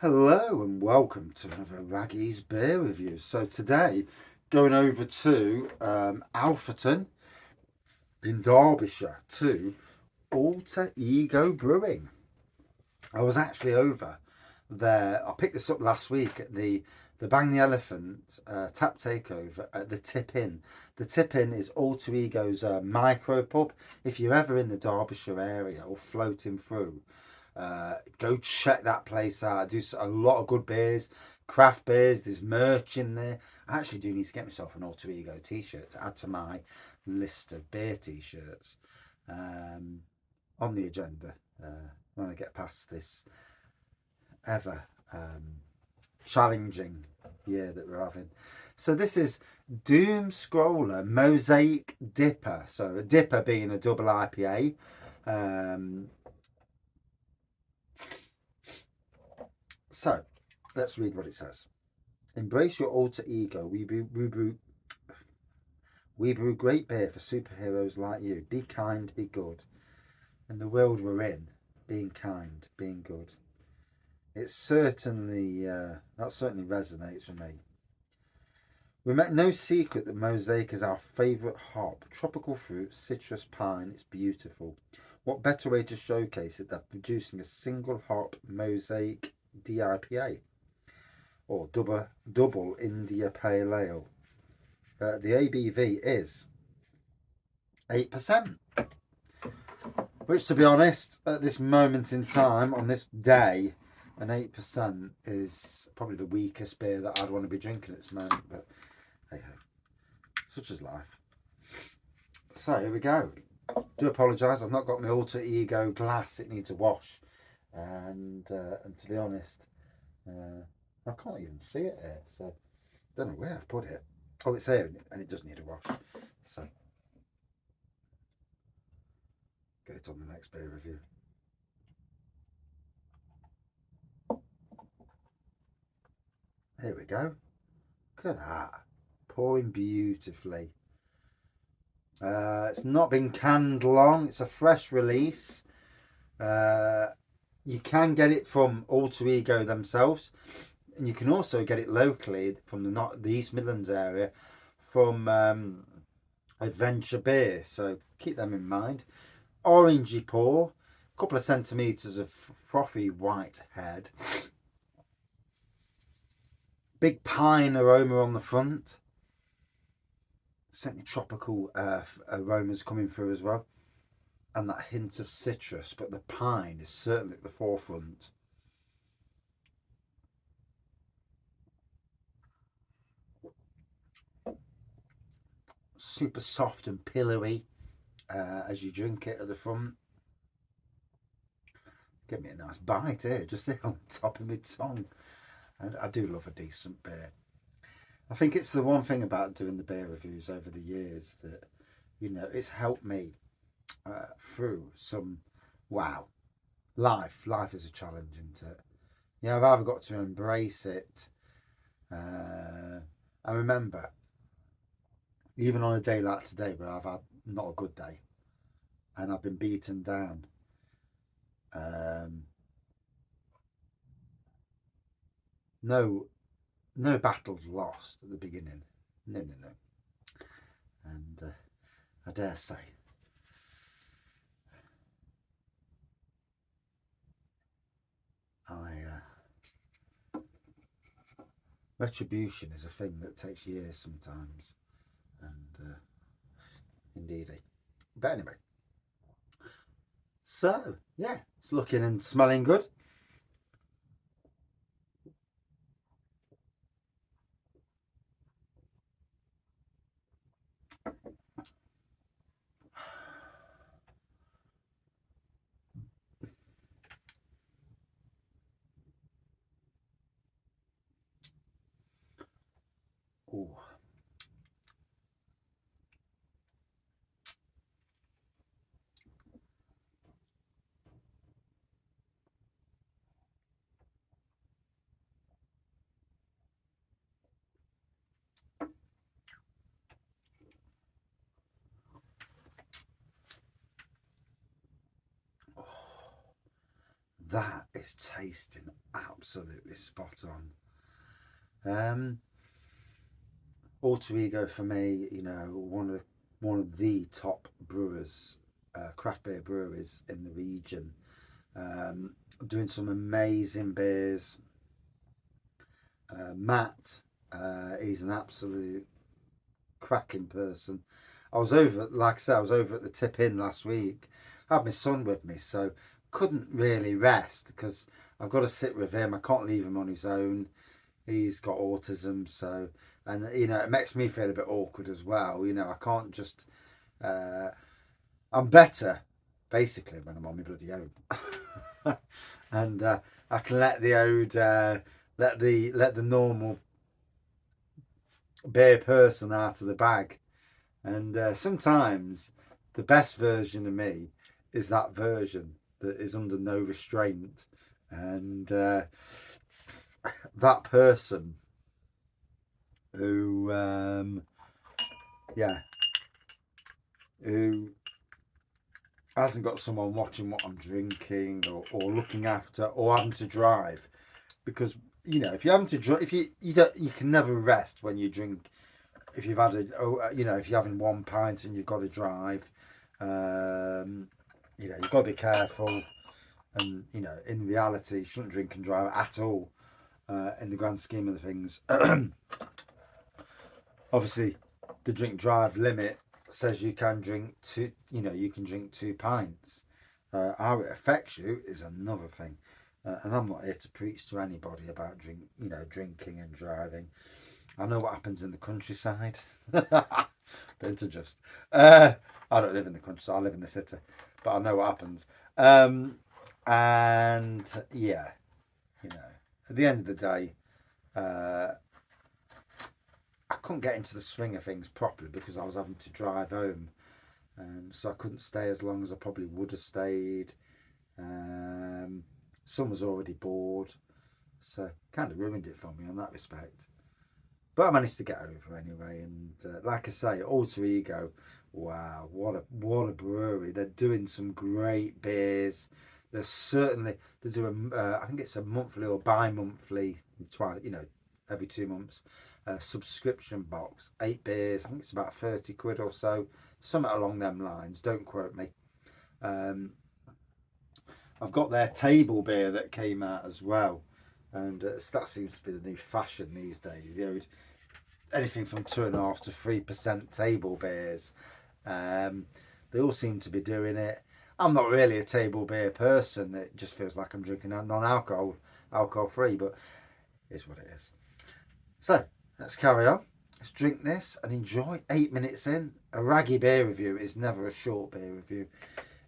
Hello and welcome to another Raggy's Beer Review. So today, going over to Alferton in Derbyshire to Alter Ego Brewing. I was actually over there. I picked this up last week at the Bang the Elephant tap takeover at the Tip Inn. The Tip Inn is Alter Ego's micro pub. If you're ever in the Derbyshire area or floating through, go check that place out. I do a lot of good beers, craft beers. There's merch in there. I actually do need to get myself an Alter Ego t-shirt to add to my list of beer t-shirts on the agenda when I get past this ever challenging year that we're having. So this is Doom Scroller Mosaic DIPA. So a DIPA being a double IPA. So let's read what it says. Embrace your alter ego. We brew great beer for superheroes like you. Be kind, be good. In the world we're in, being kind, being good. It certainly that certainly resonates with me. We make no secret that Mosaic is our favourite hop. Tropical fruit, citrus, pine. It's beautiful. What better way to showcase it than producing a single hop Mosaic DIPA or double India Pale Ale. The ABV is 8%, which, to be honest, at this moment in time, on this day, an 8% is probably the weakest beer that I'd want to be drinking at this moment. But hey ho, such is life. So here we go. Do apologise, I've not got my Alter Ego glass. It needs a wash, and to be honest, I can't even see it here, so I don't know where I've put it. Oh, it's here, and it does need a wash. So get it on the next beer review. Here we go. Look at that. Pouring beautifully. It's not been canned long. It's a fresh release. You can get it from Alter Ego themselves, and you can also get it locally from the East Midlands area from Adventure Beer. So keep them in mind. Orangey pour, a couple of centimetres of frothy white head. Big pine aroma on the front. Certainly tropical aromas coming through as well. And that hint of citrus, but the pine is certainly at the forefront. Super soft and pillowy as you drink it at the front. Give me a nice bite here, just there on the top of my tongue. And I do love a decent beer. I think it's the one thing about doing the beer reviews over the years that, you know, it's helped me through some, wow, life is a challenge, isn't it? Yeah, I've either got to embrace it. I remember, even on a day like today where I've had not a good day and I've been beaten down, no battles lost at the beginning. No. And I dare say, retribution is a thing that takes years sometimes, and indeedy. But anyway, so yeah, it's looking and smelling good. Ooh. that is tasting absolutely spot on. Alter Ego for me, you know, one of the top brewers, craft beer breweries in the region, doing some amazing beers. Matt, he's an absolute cracking person. I was over, like I said, I was over at the Tip Inn last week. I had my son with me, so couldn't really rest because I've got to sit with him. I can't leave him on his own. He's got autism, so, and you know, it makes me feel a bit awkward as well. You know, I can't just. I'm better, basically, when I'm on my bloody own, and I can let the old, let the normal beer person out of the bag. And sometimes the best version of me is that version that is under no restraint. And that person who, who hasn't got someone watching what I'm drinking or looking after or having to drive. Because, you know, if you're having to drive, if you can never rest when you drink. If you've had if you're having 1 pint and you've got to drive, you know, you've got to be careful. And, you know, in reality, you shouldn't drink and drive at all, in the grand scheme of the things. Obviously, the drink drive limit says you can drink you can drink 2 pints. How it affects you is another thing. And I'm not here to preach to anybody about drinking and driving. I know what happens in the countryside. Don't adjust. I don't live in the countryside. I live in the city, but I know what happens. And yeah, you know, at the end of the day, I couldn't get into the swing of things properly because I was having to drive home, and so I couldn't stay as long as I probably would have stayed. Sun was already bored, so kind of ruined it for me in that respect. But I managed to get over anyway, and like I say, Alter Ego, wow, what a brewery! They're doing some great beers. They're doing I think it's a monthly or bi-monthly, twice, every 2 months, subscription box, 8 beers. I think it's about 30 quid or so, something along them lines. Don't quote me. I've got their table beer that came out as well. And that seems to be the new fashion these days. Anything from 2.5% to 3% table beers. They all seem to be doing it. I'm not really a table beer person. It just feels like I'm drinking a alcohol free, but it's what it is. So let's carry on. Let's drink this and enjoy. 8 minutes in. A raggy beer review is never a short beer review.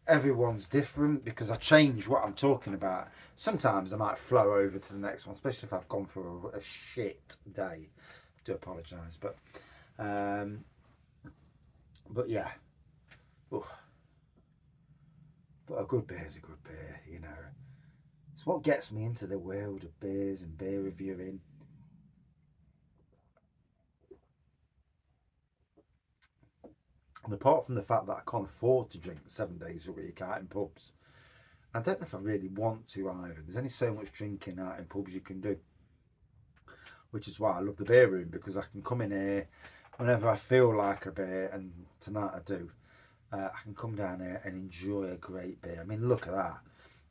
Everyone's different because I change what I'm talking about. Sometimes I might flow over to the next one, especially if I've gone through a shit day. I do apologise, but yeah. Oof. But a good beer is a good beer, you know. It's what gets me into the world of beers and beer reviewing. And apart from the fact that I can't afford to drink 7 days a week out in pubs, I don't know if I really want to either. There's only so much drinking out in pubs you can do, which is why I love the beer room, because I can come in here whenever I feel like a beer, and tonight I do. I can come down here and enjoy a great beer. I mean, look at that.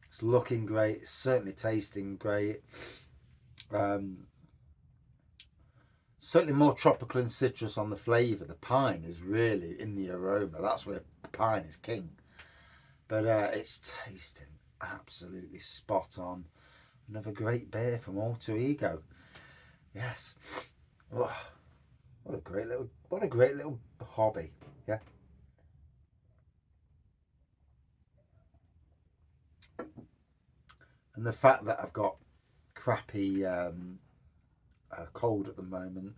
It's looking great. It's certainly tasting great. Certainly more tropical and citrus on the flavour. The pine is really in the aroma. That's where pine is king. But it's tasting absolutely spot on. Another great beer from Alter Ego. Yes. Oh, what a great little hobby. Yeah. And the fact that I've got crappy cold at the moment,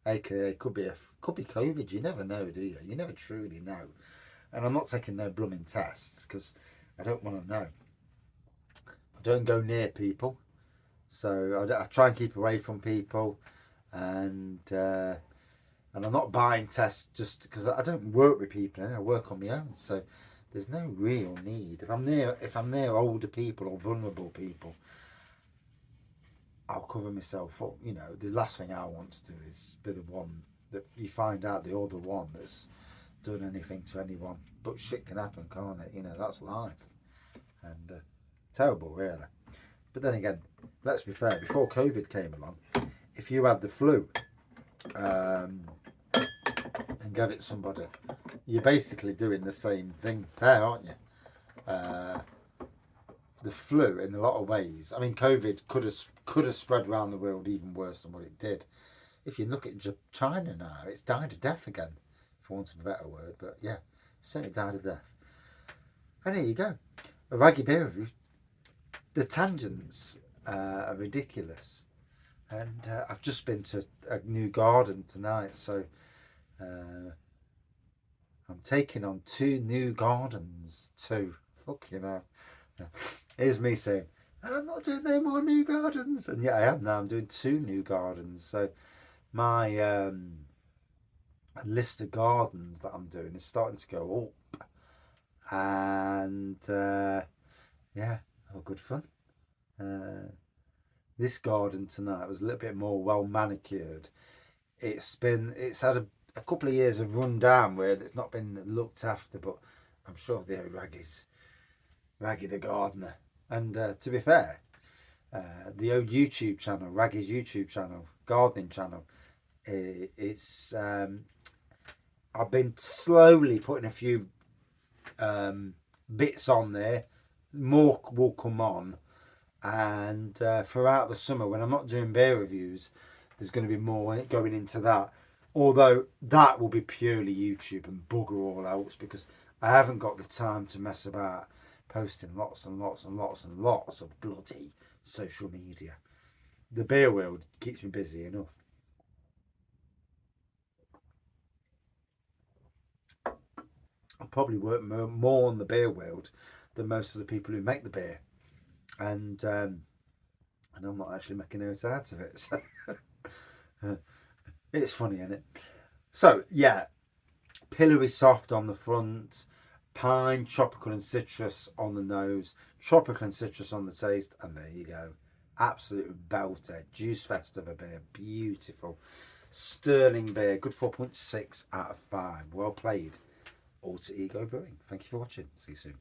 aka could be COVID. You never know, do you? You never truly know. And I'm not taking no blooming tests because I don't want to know. I don't go near people, so I try and keep away from people, and I'm not buying tests just because I don't work with people. I work on my own, so There's no real need. If I'm near older people or vulnerable people, I'll cover myself up. You know, the last thing I want to do is be the one that you find out the other one that's done anything to anyone. But shit can happen, can't it? You know, that's life. And terrible, really. But then again, let's be fair. Before COVID came along, if you had the flu and gave it somebody, you're basically doing the same thing there, aren't you? The flu, in a lot of ways. I mean, COVID could have spread around the world even worse than what it did. If you look at China now, it's died a death again, for want of a better word. But yeah, certainly died a death. And here you go, a raggy beer review. The tangents are ridiculous, and I've just been to a new garden tonight, so I'm taking on 2 new gardens. 2, fucking hell. Here's me saying, I'm not doing no more new gardens, and yeah, I am now. I'm doing 2 new gardens. So my list of gardens that I'm doing is starting to go up, and yeah, all good fun. This garden tonight was a little bit more well manicured. It's had a couple of years of run down where it's not been looked after, but I'm sure the old Raggy the gardener. And to be fair, the old YouTube channel, Raggy's YouTube channel, gardening channel, it's I've been slowly putting a few bits on there. More will come on, and throughout the summer when I'm not doing beer reviews, there's going to be more going into that. Although that will be purely YouTube and bugger all else, because I haven't got the time to mess about posting lots and lots and lots and lots of bloody social media. The beer world keeps me busy enough. I probably work more on the beer world than most of the people who make the beer, and I'm not actually making any out of it. So it's funny, isn't it? So yeah, pillowy soft on the front, pine, tropical and citrus on the nose, tropical and citrus on the taste, and there you go. Absolute belter, juicefest of a beer, beautiful, sterling beer, good 4.6 out of 5. Well played, Alter Ego Brewing. Thank you for watching. See you soon.